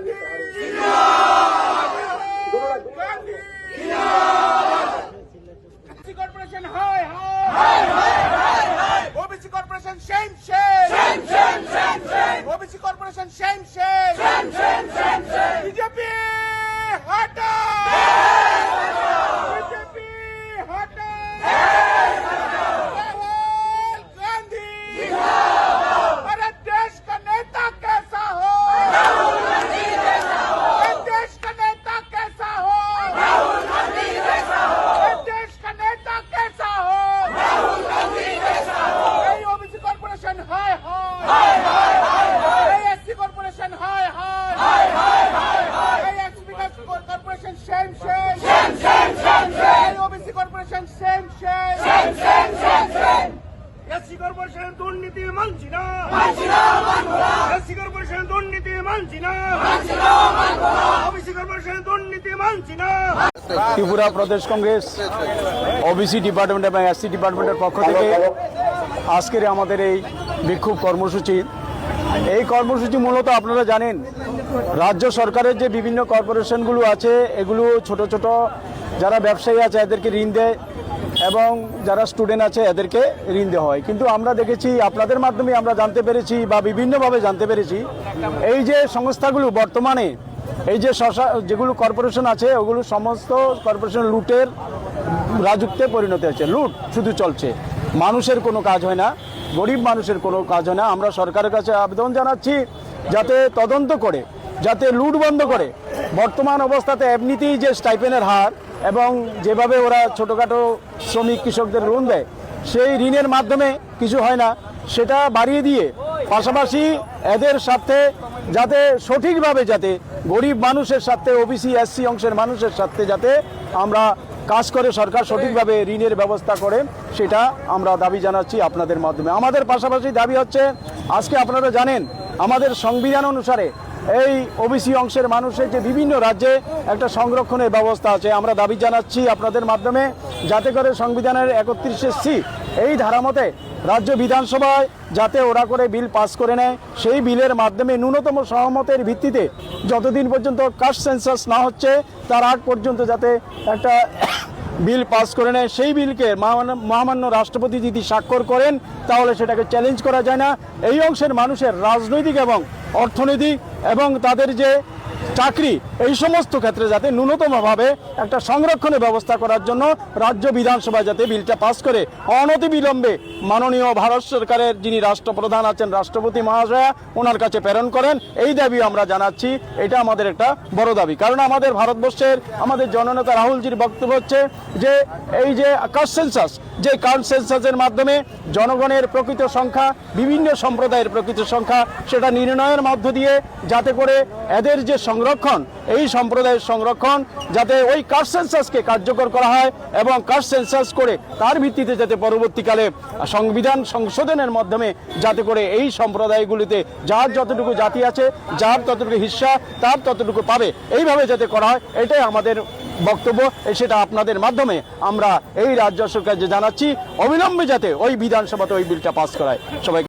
गांधी जिंदाबाद गांधी जिंदाबाद OBC corporation हाय हाय हाय OBC corporation shame OBC corporation shame BJP हटा बीजेपी हटा राहुल गांधी अरे देश का नेता कैसा हो राहुल गांधी जैसा हो देश का नेता कैसा हो राहुल गांधी जैसा हो देश का नेता कैसा हो राहुल गांधी जैसा हो ओबीसी कॉर्पोरेशन हाय हाय एससी कॉर्पोरेशन हाय हाय SP corporation shame OBC corporation shame SC corporation दुर्नीति मानছি না एससी कॉर्पोरेशन दुर्नीति मानছি না ओबीसी कॉर्पोरेशन दुर्नीति मानছি না ত্রিপুরা প্রদেশ কংগ্রেস ওবিসি ডিপার্টমেন্ট এবং এসসি ডিপার্টমেন্টের পক্ষ থেকে আজকের আমাদের এই বিক্ষোভ কর্মসূচি এই কর্মসূচি মূলত আপনারা জানেন রাজ্য সরকারের যে বিভিন্ন কর্পোরেশনগুলো আছে এগুলো ছোট ছোট যারা ব্যবসায়ী আছে এদেরকে ঋণ দেয় এবং যারা স্টুডেন্ট আছে এদেরকে ঋণ দেওয়া হয় কিন্তু আমরা দেখেছি আপনাদের মাধ্যমে আমরা জানতে পেরেছি বা বিভিন্নভাবে জানতে পেরেছি এই যে সংস্থাগুলো বর্তমানে এই যে যেগুলো কর্পোরেশন আছে ওগুলো সমস্ত কর্পোরেশন লুটের রাজত্বে পরিণত হয়েছে লুট শুধু চলছে মানুষের কোনো কাজ হয় না গরিব মানুষের কোনো কাজ হয় না আমরা সরকারের কাছে আবেদন জানাচ্ছি যাতে তদন্ত করে যাতে লুট বন্ধ করে বর্তমান অবস্থাতে এমনিতেই যে স্টাইপেনের হার এবং যেভাবে ওরা ছোটোখাটো শ্রমিক কৃষকদের ঋণ দেয় সেই ঋণের মাধ্যমে কিছু হয় না সেটা বাড়িয়ে দিয়ে পাশাপাশি এদের সাথে যাতে সঠিকভাবে যাতে গরিব মানুষের সাথে ওবিসি এসসি অংশের মানুষের সাথে যাতে আমরা কাজ করে সরকার সঠিকভাবে ঋণের ব্যবস্থা করে সেটা আমরা দাবি জানাচ্ছি আপনাদের মাধ্যমে আমাদের পাশাপাশি দাবি হচ্ছে আজকে আপনারা জানেন আমাদের সংবিধান অনুসারে এই ওবিসি অংশের মানুষের যে বিভিন্ন রাজ্যে একটা সংরক্ষণের ব্যবস্থা আছে আমরা দাবি জানাচ্ছি আপনাদের মাধ্যমে যাতে করে সংবিধানের 31C এই ধারা মতে রাজ্য বিধানসভায় যাতে ওরা করে বিল পাস করে নেয় সেই বিলের মাধ্যমে ন্যূনতম সহমতের ভিত্তিতে যতদিন পর্যন্ত কাস্ট সেন্সাস না হচ্ছে তার আগ পর্যন্ত যাতে একটা বিল পাস করে নেয় সেই বিলকে মহামান্য রাষ্ট্রপতি যদি স্বাক্ষর করেন তাহলে সেটাকে চ্যালেঞ্জ করা যায় না এই অংশের মানুষের রাজনৈতিক এবং অর্থনৈতিক এবং তাদের যে চাকরি এই সমস্ত ক্ষেত্রে যাতে ন্যূনতমভাবে একটা সংরক্ষণের ব্যবস্থা করার জন্য রাজ্য বিধানসভা যাতে বিলটা পাস করে অনতিবিলম্বে মাননীয় ভারত সরকারের যিনি রাষ্ট্রপ্রধান আছেন রাষ্ট্রপতি মহাশয়া ওনার কাছে প্রেরণ করেন এই দাবি আমরা জানাচ্ছি এটা আমাদের একটা বড় দাবি কারণ আমাদের ভারতবর্ষের আমাদের জননেতা রাহুলজির বক্তব্য হচ্ছে যে এই যে কাস্ট সেন্সাস যে কাস্ট সেন্সাসের মাধ্যমে জনগণের প্রকৃত সংখ্যা বিভিন্ন সম্প্রদায়ের প্রকৃত সংখ্যা সেটা নির্ণয়ের মধ্য দিয়ে যাতে করে এদের যে সংরক্ষণ এই সম্প্রদায়ের সংরক্ষণ যাতে ওই কাস্ট সেন্সাসকে কার্যকর করা হয় এবং কাস্ট সেন্সাস করে তার ভিত্তিতে যাতে পরবর্তীকালে সংবিধান সংশোধনের মাধ্যমে যাতে করে এই সম্প্রদায়গুলিতে যার যতটুকু জাতি আছে যার ততটুকু হিস্সা তার ততটুকু পাবে এইভাবে যাতে করা হয় এটাই আমাদের বক্তব্য সেটা আপনাদের মাধ্যমে আমরা এই রাজ্য সরকারকে জানাচ্ছি অবিলম্বে যাতে ওই বিধানসভাতে ওই বিলটা পাস করায় সবাই